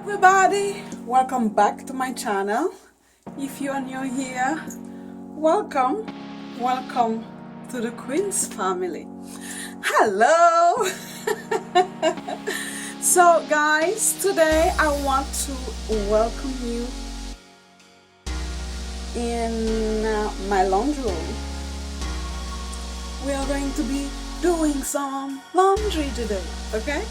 Everybody, welcome back to my channel. If you are new here, welcome to the Queen's family. Hello. So guys, today I want to welcome you in my laundry room. We are going to be doing some laundry today, okay?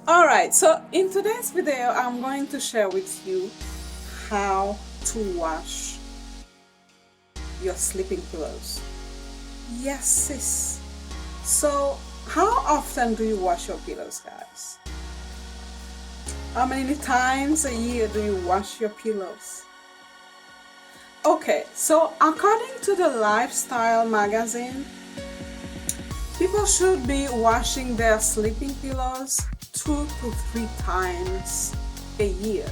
Alright, so in today's video I'm going to share with you how to wash your sleeping pillows. Yes, sis. So how often do you wash your pillows, guys? How many times a year do you wash your pillows? Okay, so according to the Lifestyle magazine, people should be washing their sleeping pillows 2 to 3 times a year.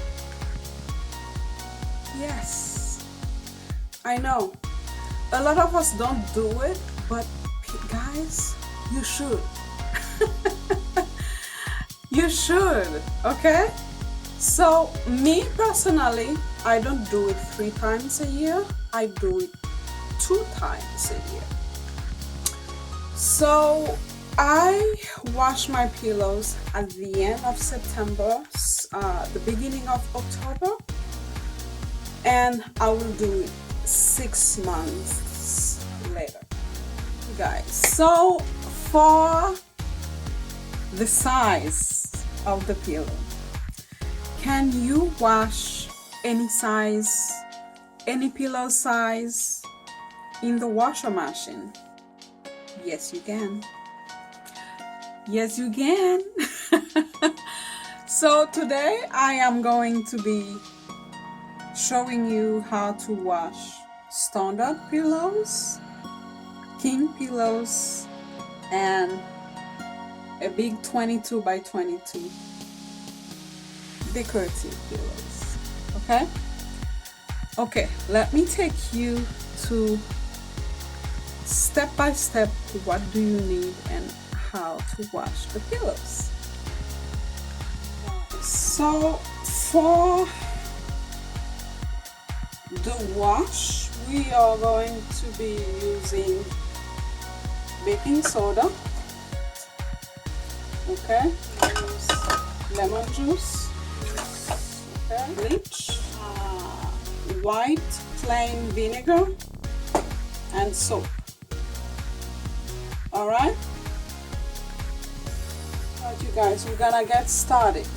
Yes, I know a lot of us don't do it, but guys, you should. You should, okay? So me personally, I don't do it 3 times a year. I do it 2 times a year. So I wash my pillows at the end of September, the beginning of October, and I will do it 6 months later, guys. So for the size of the pillow, can you wash any size, any pillow size in the washer machine? Yes, you can. Yes, you can. So today I am going to be showing you how to wash standard pillows, king pillows, and a big 22 by 22 decorative pillows. Okay, let me take you to step by step what do you need and how to wash the pillows. So for the wash, we are going to be using baking soda, okay, lemon juice, okay, bleach, white plain vinegar, and soap. Alright, you guys, we're gonna get started.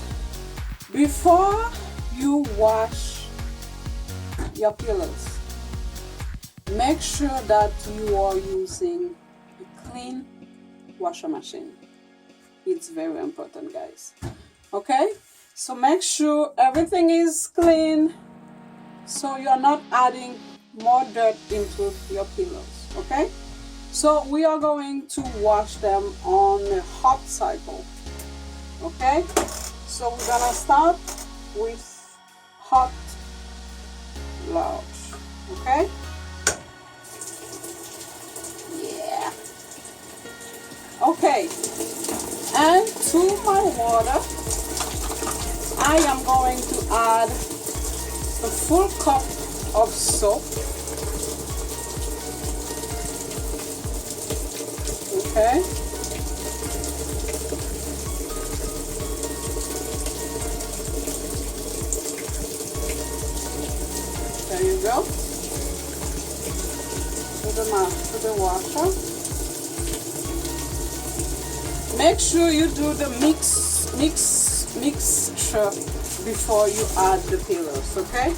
Before you wash your pillows, make sure that you are using a clean washer machine. It's very important, guys. Okay, so make sure everything is clean so you're not adding more dirt into your pillows. Okay, so we are going to wash them on a hot cycle. Okay, so we're gonna start with hot wash. Okay, yeah. Okay, and to my water I am going to add a full cup of soap. Okay, there you go. To the washer. Make sure you do the mixture before you add the pillows, okay?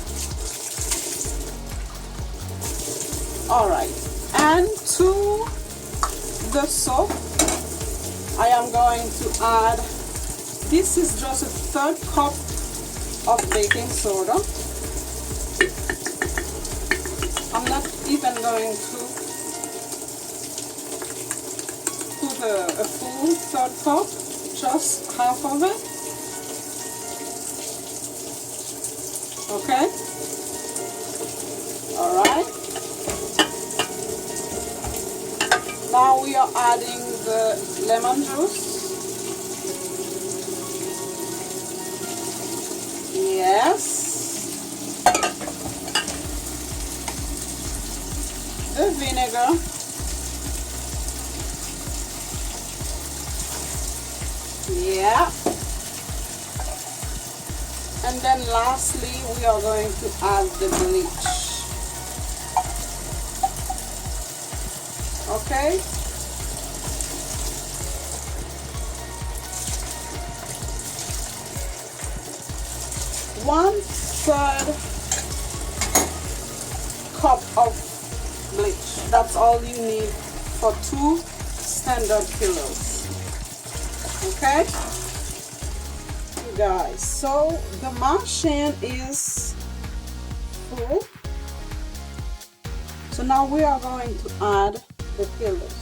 Alright, and to the soap, I am going to add, this is just a 1/3 cup of baking soda. I'm not even going to put a full 1/3 cup, just half of it. Okay? Alright. Now we are adding the lemon juice. Yes. The vinegar. Yeah. And then lastly, we are going to add the bleach. Okay? One-third cup of bleach. That's all you need for 2 standard pillows. Okay? You guys, so the machine is full. So now we are going to add the pillows.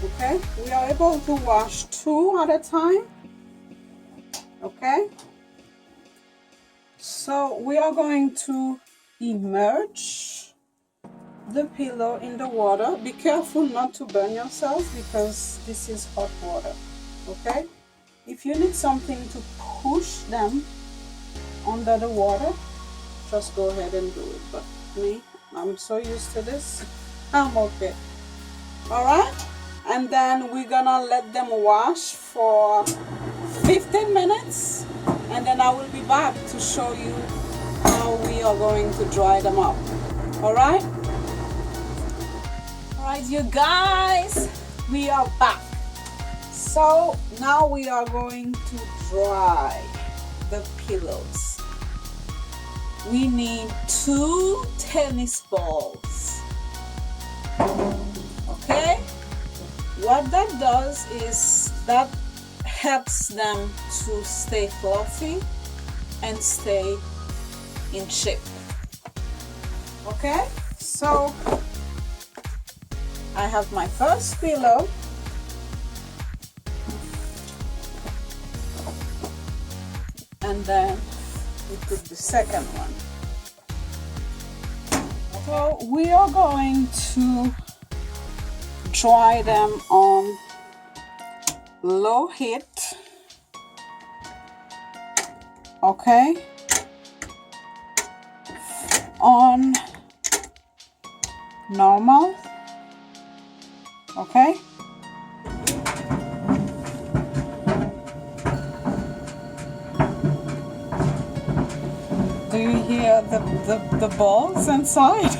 Okay? We are able to wash 2 at a time. Okay? So we are going to immerse the pillow in the water. Be careful not to burn yourself because this is hot water. Okay? If you need something to push them under the water, just go ahead and do it. But me, I'm so used to this, I'm okay. Alright? And then we're gonna let them wash for 15 minutes. And then I will be back to show you how we are going to dry them up. Alright? Alright, you guys, we are back. So now we are going to dry the pillows. We need 2 tennis balls. Okay? What that does is that helps them to stay fluffy and stay in shape. Okay, so I have my first pillow. And then we put the second one. So we are going to dry them on low heat. Okay, on normal. Okay, do you hear the balls inside?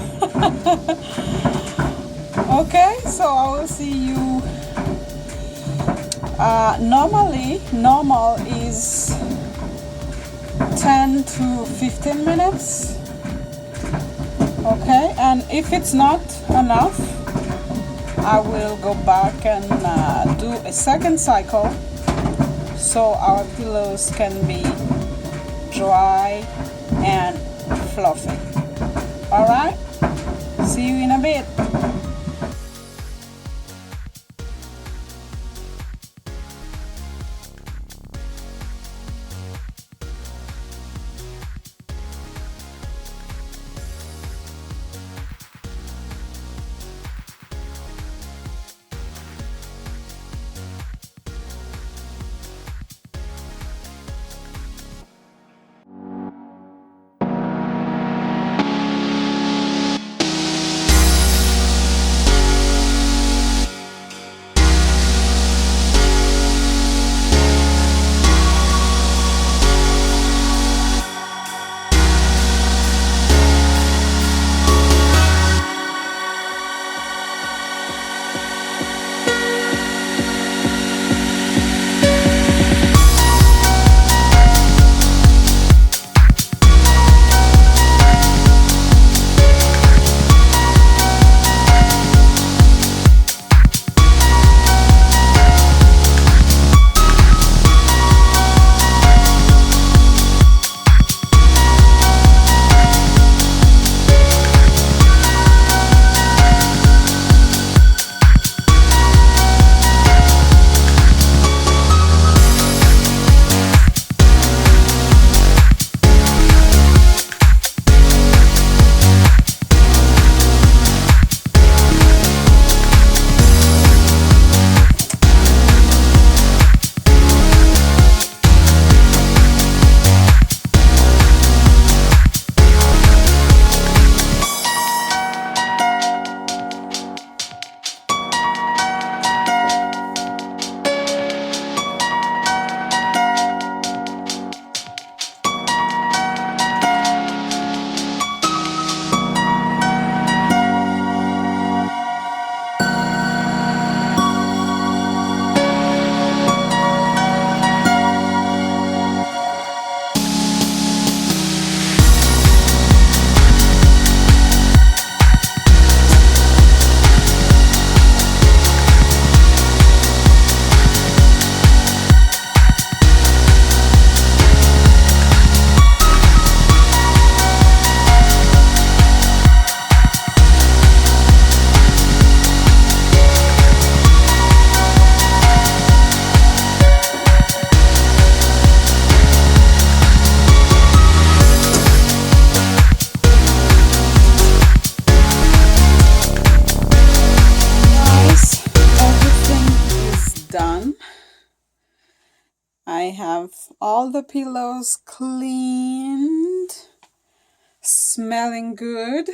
Okay, so I will see you. Normal is 10 to 15 minutes. Okay, and if it's not enough, I will go back and do a second cycle so our pillows can be dry and fluffy. Alright, see you in a bit. I have all the pillows cleaned, smelling good.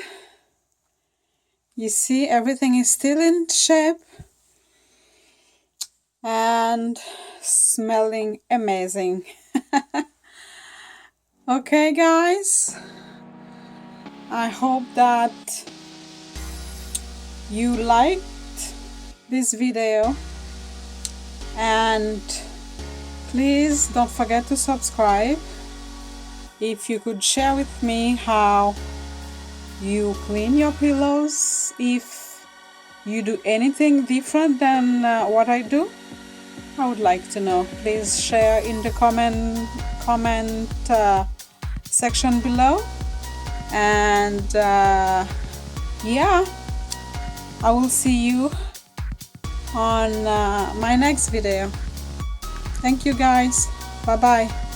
You see, everything is still in shape and smelling amazing. Okay guys, I hope that you liked this video, and please don't forget to subscribe. If you could share with me how you clean your pillows, if you do anything different than what I do, I would like to know. Please share in the comment section below, and yeah, I will see you on my next video. Thank you guys. Bye bye.